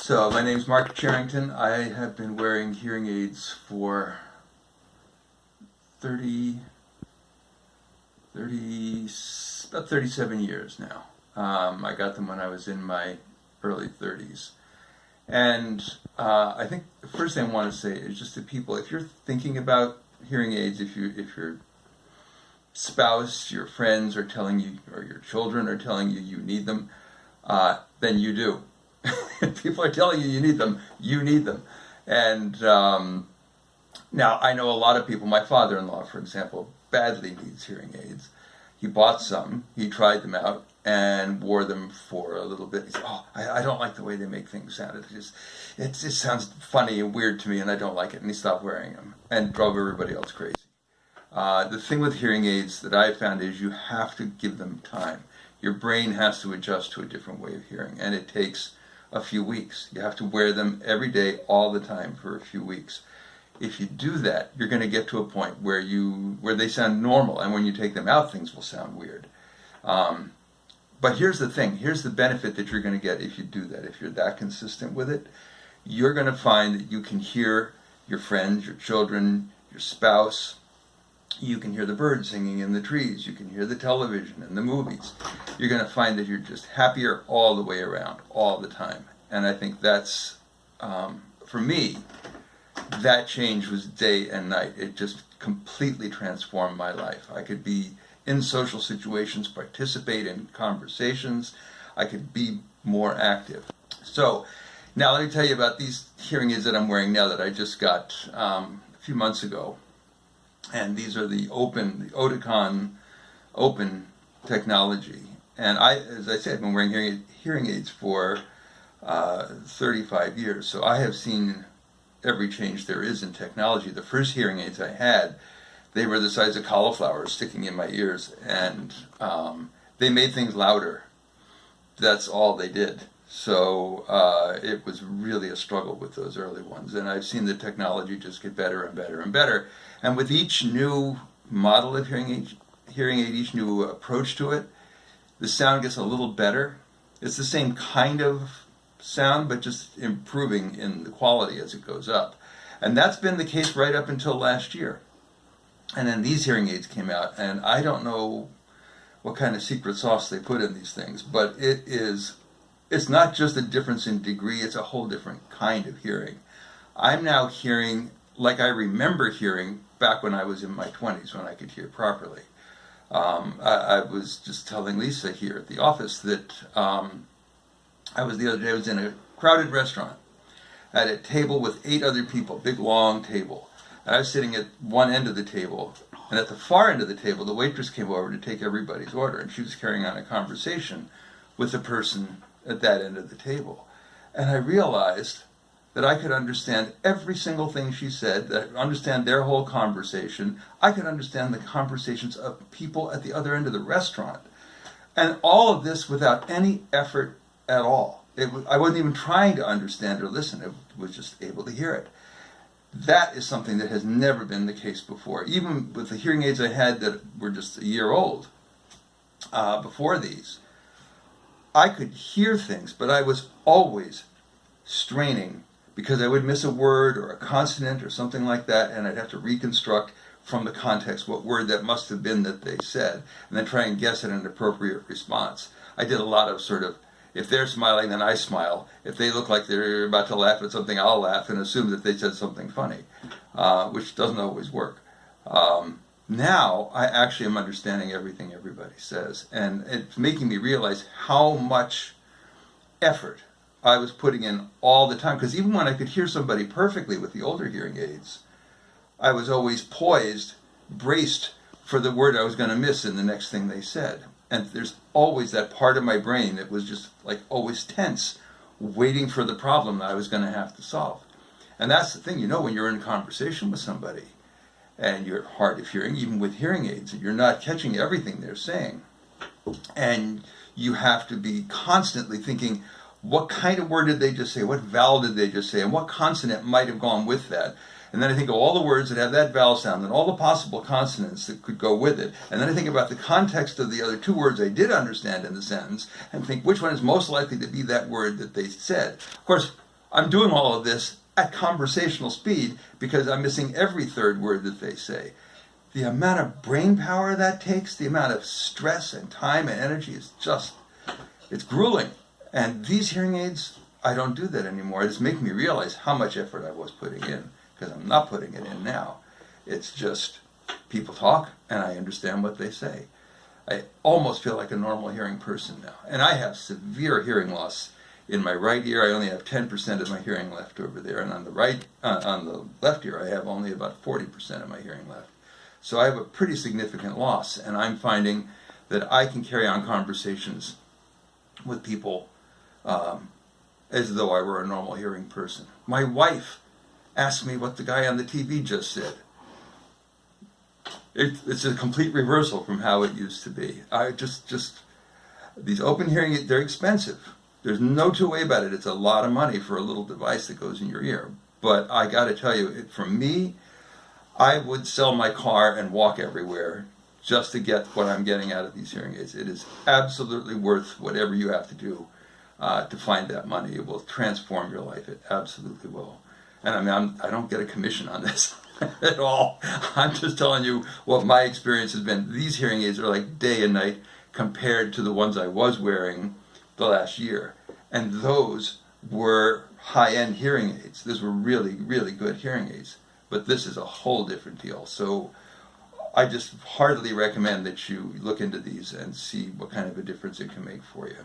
So, my name's Mark Charrington. I have been wearing hearing aids for 30, about 37 years now. I got them when I was in my early 30s. And I think the first thing I want to say is just to people, if you're thinking about hearing aids, if your spouse, your friends are telling you, or your children are telling you you need them, then you do. If people are telling you need them, you need them. And now I know a lot of people, my father-in-law, for example, badly needs hearing aids. He bought some, he tried them out, and wore them for a little bit. He said, I don't like the way they make things sound. It just sounds funny and weird to me, and I don't like it. And he stopped wearing them and drove everybody else crazy. The thing with hearing aids that I found is you have to give them time. Your brain has to adjust to a different way of hearing, and it takes a few weeks. You have to wear them every day, all the time, for a few weeks. If you do that, you're going to get to a point where they sound normal, and when you take them out, things will sound weird. But here's the thing. Here's the benefit that you're going to get if you do that. If you're that consistent with it, you're going to find that you can hear your friends, your children, your spouse. You can hear the birds singing in the trees. You can hear the television and the movies. You're going to find that you're just happier all the way around, all the time. And I think that's, for me, that change was day and night. It just completely transformed my life. I could be in social situations, participate in conversations. I could be more active. So now let me tell you about these hearing aids that I'm wearing now that I just got a few months ago. And these are the Oticon Open technology. And as I said, I've been wearing hearing aids for 35 years. So I have seen every change there is in technology. The first hearing aids I had, they were the size of cauliflowers sticking in my ears. And they made things louder. That's all they did. So it was really a struggle with those early ones. And I've seen the technology just get better and better and better. And with each new model of hearing aid, each new approach to it, the sound gets a little better. It's the same kind of sound, but just improving in the quality as it goes up. And that's been the case right up until last year. And then these hearing aids came out, and I don't know what kind of secret sauce they put in these things, but it's not just a difference in degree, it's a whole different kind of hearing. I'm now hearing like I remember hearing back when I was in my 20s, when I could hear properly. I was just telling Lisa here at the office that I was in a crowded restaurant at a table with 8 other people, big long table. And I was sitting at one end of the table, and at the far end of the table, the waitress came over to take everybody's order, and she was carrying on a conversation with the person at that end of the table. And I realized that I could understand every single thing she said, that I could understand their whole conversation. I could understand the conversations of people at the other end of the restaurant. And all of this without any effort at all. I wasn't even trying to understand or listen. I was just able to hear it. That is something that has never been the case before. Even with the hearing aids I had that were just a year old before these, I could hear things, but I was always straining because I would miss a word or a consonant or something like that, and I'd have to reconstruct from the context what word that must have been that they said, and then try and guess at an appropriate response. I did a lot of sort of, if they're smiling, then I smile. If they look like they're about to laugh at something, I'll laugh and assume that they said something funny, which doesn't always work. Now, I actually am understanding everything everybody says, and it's making me realize how much effort I was putting in all the time, because even when I could hear somebody perfectly with the older hearing aids, I was always poised, braced for the word I was going to miss in the next thing they said. And there's always that part of my brain that was just like always tense, waiting for the problem that I was going to have to solve. And that's the thing, when you're in a conversation with somebody, and you're hard of hearing, even with hearing aids, you're not catching everything they're saying. And you have to be constantly thinking, what kind of word did they just say? What vowel did they just say? And what consonant might have gone with that? And then I think of all the words that have that vowel sound and all the possible consonants that could go with it. And then I think about the context of the other two words I did understand in the sentence and think which one is most likely to be that word that they said. Of course, I'm doing all of this at conversational speed because I'm missing every third word that they say. The amount of brain power that takes, the amount of stress and time and energy is just, it's grueling. And these hearing aids, I don't do that anymore. It's making me realize how much effort I was putting in, because I'm not putting it in now. It's just people talk and I understand what they say. I almost feel like a normal hearing person now. And I have severe hearing loss in my right ear. I only have 10% of my hearing left over there. And on the left ear, I have only about 40% of my hearing left. So I have a pretty significant loss. And I'm finding that I can carry on conversations with people as though I were a normal hearing person. My wife asked me what the guy on the TV just said. It's a complete reversal from how it used to be. I just these open hearing, they're expensive. There's no two way about it. It's a lot of money for a little device that goes in your ear. But I got to tell you, for me, I would sell my car and walk everywhere just to get what I'm getting out of these hearing aids. It is absolutely worth whatever you have to do to find that money. It will transform your life. It absolutely will. And I mean, I don't get a commission on this at all. I'm just telling you what my experience has been. These hearing aids are like day and night compared to the ones I was wearing the last year. And those were high-end hearing aids. Those were really, really good hearing aids. But this is a whole different deal. So I just heartily recommend that you look into these and see what kind of a difference it can make for you.